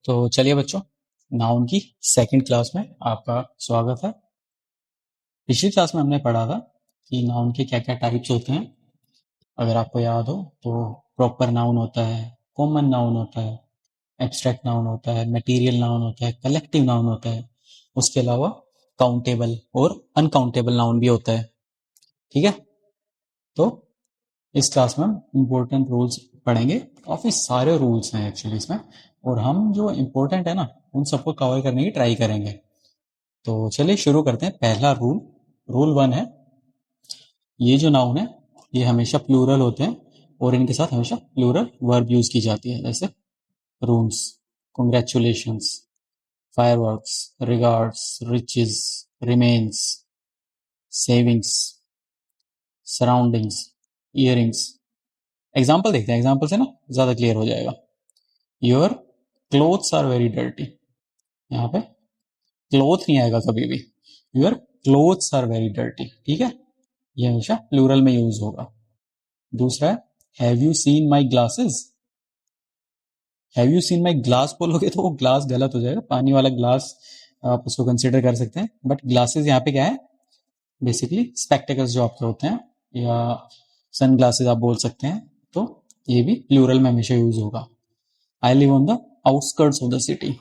तो चलिए बच्चों, नाउन की सेकंड क्लास में आपका स्वागत है। पिछली क्लास में हमने पढ़ा था कि नाउन के क्या क्या टाइप्स होते हैं। अगर आपको याद हो तो प्रॉपर नाउन होता है, कॉमन नाउन होता है, एब्स्ट्रैक्ट नाउन होता है, मटेरियल नाउन होता है, कलेक्टिव नाउन होता है। उसके अलावा काउंटेबल और अनकाउंटेबल नाउन भी होता है। ठीक है, तो इस क्लास में हम इम्पोर्टेंट रूल्स पढ़ेंगे। काफ़ी सारे रूल्स हैं एक्चुअली इसमें, और हम जो इम्पोर्टेंट है ना उन सबको कवर करने की ट्राई करेंगे। तो चलिए शुरू करते हैं। पहला रूल, रूल 1 है, ये जो नाउन है ये हमेशा प्लूरल होते हैं और इनके साथ हमेशा प्लूरल वर्ब यूज की जाती है। जैसे rooms, congratulations, fireworks, regards, riches, remains, savings, surroundings, earrings. Example देखते हैं, एग्जाम्पल से ना ज्यादा क्लियर हो जाएगा। Your clothes are very dirty, यहाँ पे क्लोथ नहीं आएगा कभी भी, your clothes are very dirty. ठीक है, ये हमेशा प्लूरल में यूज होगा। दूसरा है, have you seen my glasses. Have you seen my glass बोलोगे तो वो ग्लास गलत हो जाएगा, पानी वाला ग्लास आप उसको कंसिडर कर सकते हैं, बट ग्लासेस यहाँ पे क्या है, बेसिकली स्पेक्टेकल्स जो आपके होते हैं, या सन ग्लासेस आप बोल सकते हैं। तो ये भी प्लूरल में हमेशा यूज होगा। I live on the outskirts of the city,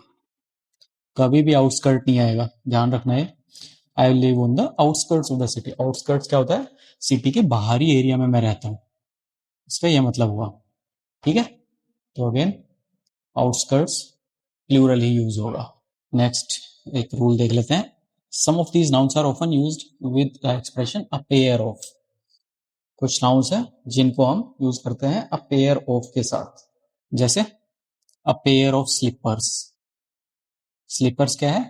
कभी भी आउटस्कर्ट नहीं आएगा, ध्यान रखना है। I live on the outskirts of the city. Outskirts क्या होता है, सिटी के बाहरी एरिया में मैं रहता हूँ, इसका यह मतलब हुआ। ठीक है, तो अगेन आउटस्कर्ट्स प्लूरल ही यूज होगा। नेक्स्ट एक रूल देख लेते हैं। Some of these nouns are often used with the expression a pair of. कुछ नाउन्स हैं जिनको हम यूज करते हैं अ पेयर ऑफ के साथ। जैसे a pair of slippers. Slippers क्या है,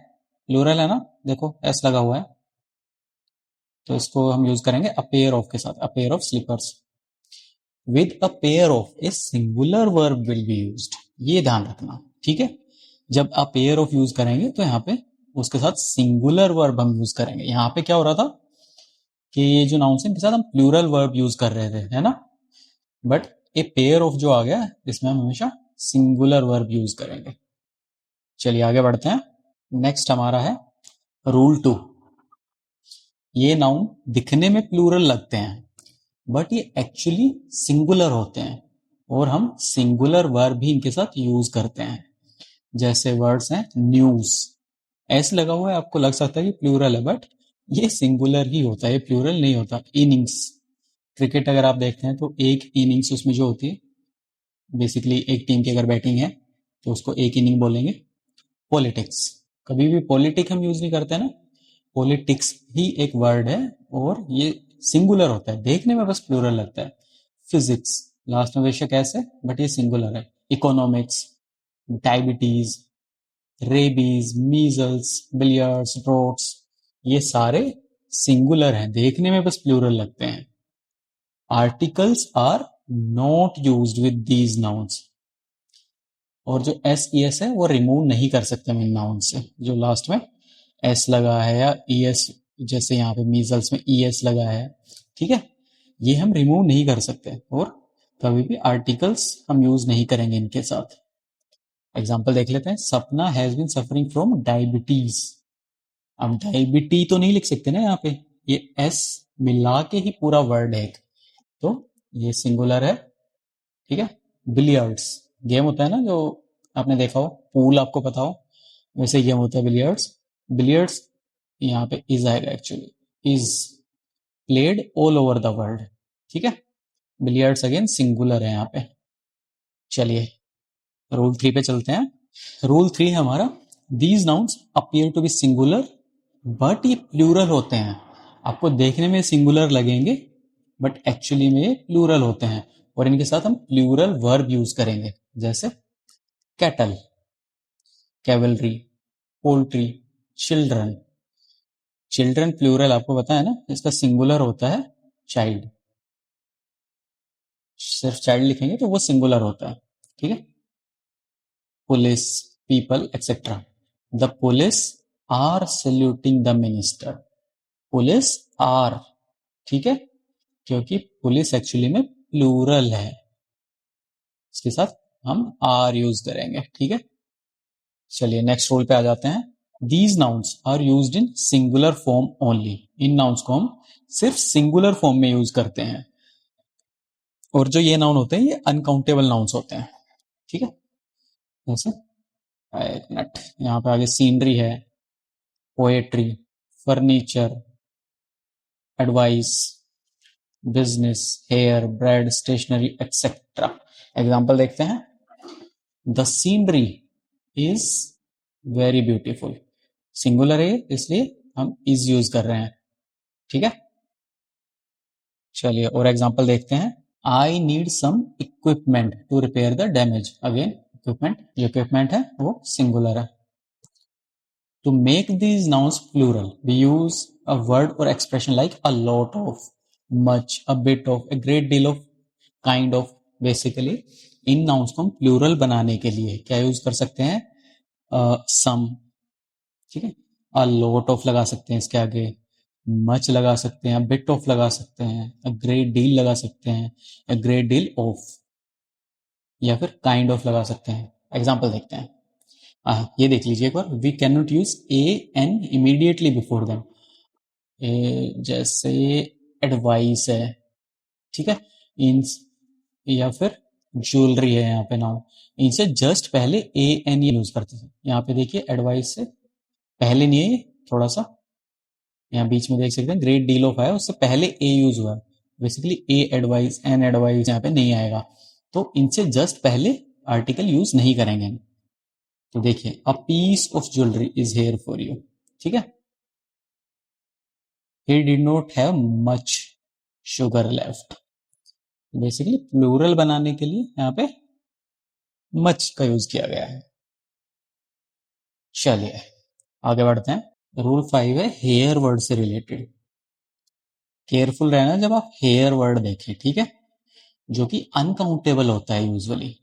प्लूरल है ना, देखो एस लगा हुआ है, तो इसको हम यूज करेंगे अ पेयर ऑफ के साथ, a pair of slippers. With a pair of a singular verb will be used, ये ध्यान रखना। ठीक है, जब आप पेयर ऑफ यूज करेंगे तो यहाँ पे उसके साथ सिंगुलर वर्ब हम यूज करेंगे। यहाँ पे क्या हो रहा था कि ये जो नाउन है इनके साथ हम प्लूरल वर्ब यूज कर रहे थे, है ना, बट ए पेयर ऑफ जो आ गया इसमें हम हमेशा सिंगुलर वर्ब यूज करेंगे। चलिए आगे बढ़ते हैं। नेक्स्ट हमारा है रूल 2। ये नाउन दिखने में प्लूरल लगते हैं बट ये एक्चुअली सिंगुलर होते हैं, और हम सिंगुलर वर्ब भी इनके साथ यूज करते हैं। जैसे वर्ड्स हैं न्यूज, ऐसे लगा हुआ है, आपको लग सकता है कि प्लूरल है, बट ये सिंगुलर ही होता है, ये प्लूरल नहीं होता। इनिंग्स, क्रिकेट अगर आप देखते हैं तो एक इनिंग्स उसमें जो होती है, बेसिकली एक टीम की अगर बैटिंग है तो उसको एक इनिंग बोलेंगे। पॉलिटिक्स, कभी भी पॉलिटिक हम यूज नहीं करते ना, पॉलिटिक्स ही एक वर्ड है और ये सिंगुलर होता है, देखने में बस प्लूरल लगता है। फिजिक्स, लास्ट में बेशक ऐसे, बट ये सिंगुलर है। Economics, diabetes, rabies, measles, billiards, droughts, ये सारे सिंगुलर हैं, देखने में बस प्लूरल लगते हैं। Articles are not used with these nouns, और जो एस ई एस है वो रिमूव नहीं कर सकते हम इन नाउन से। जो लास्ट में एस लगा है या ई एस, जैसे यहाँ पे मीजल्स में ई एस लगा है, ठीक है, ये हम रिमूव नहीं कर सकते, और कभी भी आर्टिकल्स हम यूज नहीं करेंगे इनके साथ। एग्जाम्पल देख लेते हैं। Sapna has been suffering from diabetes. अब डायबिटी तो नहीं लिख सकते ना यहाँ पे, ये एस मिला के ही पूरा वर्ड है एक, तो ये सिंगुलर है। ठीक है, बिलियर्ड्स गेम होता है ना, जो आपने देखा हो, पूल आपको पता हो, वैसे गेम होता है बिलियर्ड्स। बिलियर्ड्स यहाँ पे इज आएगा, actually is played all over the world. ठीक है, बिलियर्ड्स अगेन सिंगुलर है यहाँ पे। चलिए रूल 3 पे चलते हैं। रूल 3 है हमारा, these nouns appear to be singular but ये प्लूरल होते हैं। आपको देखने में सिंगुलर लगेंगे बट एक्चुअली में ये प्लूरल होते हैं, और इनके साथ हम प्लूरल वर्ब यूज करेंगे। जैसे cattle, cavalry, poultry, children. Children plural आपको पता है ना, इसका सिंगुलर होता है चाइल्ड, सिर्फ चाइल्ड लिखेंगे तो वो सिंगुलर होता है। ठीक है, police, people, etcetera. The police are saluting the minister. Police are, ठीक है, क्योंकि पुलिस एक्चुअली में प्लूरल है, इसके साथ हम आर यूज करेंगे। ठीक है, चलिए नेक्स्ट रूल पे आ जाते हैं। These nouns are used in singular form only. इन नाउन्स को हम सिर्फ सिंगुलर फॉर्म में यूज करते हैं, और जो ये नाउन होते हैं ये अनकाउंटेबल नाउन्स होते हैं। ठीक है, जैसे एक मिनट, यहाँ पे आगे सीनरी है, poetry, furniture, advice, business, hair, bread, stationery, etcetera. Example देखते हैं। The scenery is very beautiful. Singular है इसलिए हम इज यूज कर रहे हैं। ठीक है, चलिए और एग्जाम्पल देखते हैं। I need some equipment to repair the damage. Again equipment, जो इक्विपमेंट है वो सिंगुलर है। To make these nouns plural, we use a word or expression like a lot of, much, a bit of, a great deal of, kind of. Basically, in nouns को हम plural बनाने के लिए क्या use कर सकते हैं? some, ठीक है, a lot of लगा सकते हैं इसके आगे, much लगा सकते हैं, a bit of लगा सकते हैं, a great deal लगा सकते हैं, a great deal of, या फिर kind of लगा सकते हैं। एग्जाम्पल देखते हैं। ये देख लीजिए एक बार। We can not use a an immediately before them. जैसे एडवाइस है, ठीक है, इन, या फिर ज्वेलरी है, यहाँ पे नाउ इनसे जस्ट पहले ए एन यूज करते थे। यहाँ पे देखिए एडवाइस से पहले नहीं है, ये थोड़ा सा यहाँ बीच में देख सकते हैं ग्रेट डील ऑफ है, उससे पहले ए यूज हुआ है। Basically A advice, an advice यहाँ पे नहीं आएगा, तो इनसे जस्ट पहले आर्टिकल यूज नहीं करेंगे। तो देखिए, a piece of jewellery is here for you. ठीक है, he did not have much sugar left. Basically plural बनाने के लिए यहां पे मच का यूज किया गया है। चलिए आगे बढ़ते हैं। रूल 5 है हेयर वर्ड से रिलेटेड। केयरफुल रहना जब आप हेयर वर्ड देखें, ठीक है, जो कि अनकाउंटेबल होता है, यूजुअली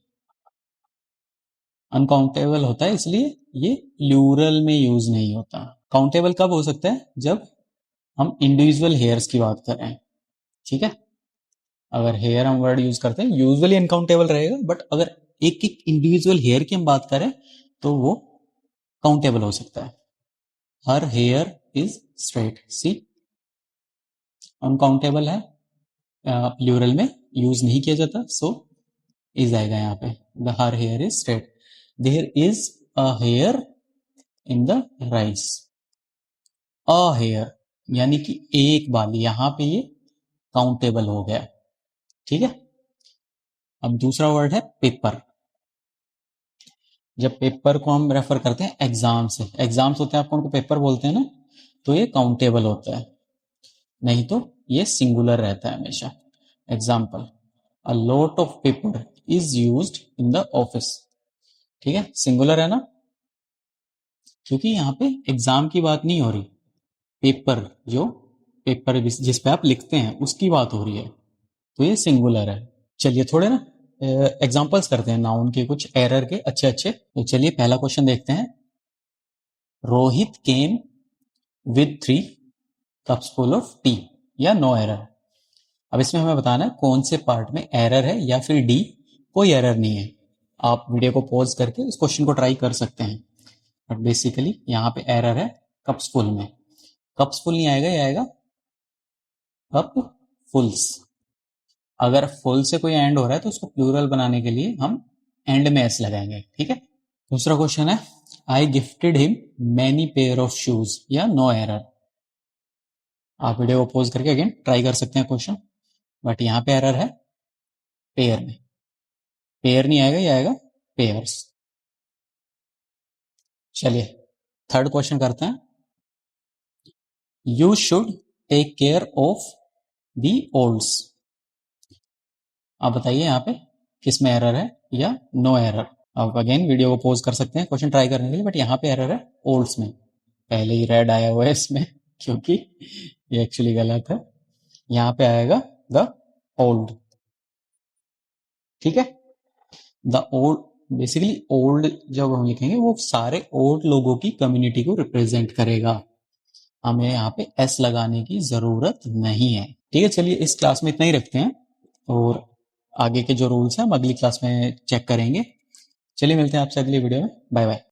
अनकाउंटेबल होता है, इसलिए ये प्लूरल में यूज नहीं होता। काउंटेबल कब हो सकता है? जब हम इंडिविजुअल हेयर्स की बात कर रहे हैं। ठीक है, अगर हेयर हम वर्ड यूज करते हैं यूजुअली अनकाउंटेबल रहेगा, बट अगर एक एक इंडिविजुअल हेयर की हम बात करें तो वो काउंटेबल हो सकता है। हर हेयर इज स्ट्रेट, सी अनकाउंटेबल है, प्लूरल में यूज नहीं किया जाता, सो इज आएगा यहाँ पे। The her hair is straight. There is a hair in the rice. A hair यानी कि एक बाल, यहां पे ये काउंटेबल हो गया। ठीक है, अब दूसरा वर्ड है पेपर। जब पेपर को हम रेफर करते हैं एग्जाम से, एग्जाम्स होते हैं आपको उनको पेपर बोलते हैं ना, तो ये काउंटेबल होता है, नहीं तो ये सिंगुलर रहता है हमेशा। Example, a lot of paper is used in the office. ठीक है, सिंगुलर है ना, क्योंकि यहाँ पे एग्जाम की बात नहीं हो रही, पेपर, जो पेपर जिस पे आप लिखते हैं उसकी बात हो रही है, तो ये सिंगुलर है। चलिए थोड़े ना एग्जांपल्स करते हैं नाउन के, कुछ एरर के अच्छे अच्छे। तो चलिए पहला क्वेश्चन देखते हैं। Rohit came with 3 cups full of T, या नो एरर। अब इसमें हमें बताना है कौन से पार्ट में एरर है, या फिर डी कोई एरर नहीं है। आप वीडियो को पॉज करके इस क्वेश्चन को ट्राई कर सकते हैं, बट बेसिकली यहाँ पे एरर है कप्स फुल में। कप्स फुल नहीं आएगा, ये आएगा कप फुल्स। अगर फुल से कोई एंड हो रहा है तो उसको प्लूरल बनाने के लिए हम एंड में एस लगाएंगे। ठीक है, दूसरा क्वेश्चन है, I gifted him many pair of shoes, या नो एरर। आप वीडियो को पॉज करके अगेन ट्राई कर सकते हैं क्वेश्चन, बट यहां पे एरर है पेयर में। पेयर नहीं आएगा, ये आएगा पेयर्स। चलिए थर्ड क्वेश्चन करते हैं। You should take care of the olds. आप बताइए यहाँ पे किस में एरर है या नो एरर। आप अगेन वीडियो को पॉज कर सकते हैं क्वेश्चन ट्राई करने के लिए, बट यहाँ पे एरर है ओल्ड्स में। पहले ही रेड आया हुआ है इसमें क्योंकि ये एक्चुअली गलत है, यहाँ पे आएगा द ओल्ड। ठीक है, द ओल्ड, बेसिकली ओल्ड जब हम लिखेंगे वो सारे ओल्ड लोगों की कम्युनिटी को रिप्रेजेंट करेगा, हमें यहाँ पे एस लगाने की जरूरत नहीं है। ठीक है, चलिए इस क्लास में इतना ही रखते हैं, और आगे के जो रूल्स हैं हम अगली क्लास में चेक करेंगे। चलिए मिलते हैं आपसे अगली वीडियो में। Bye bye.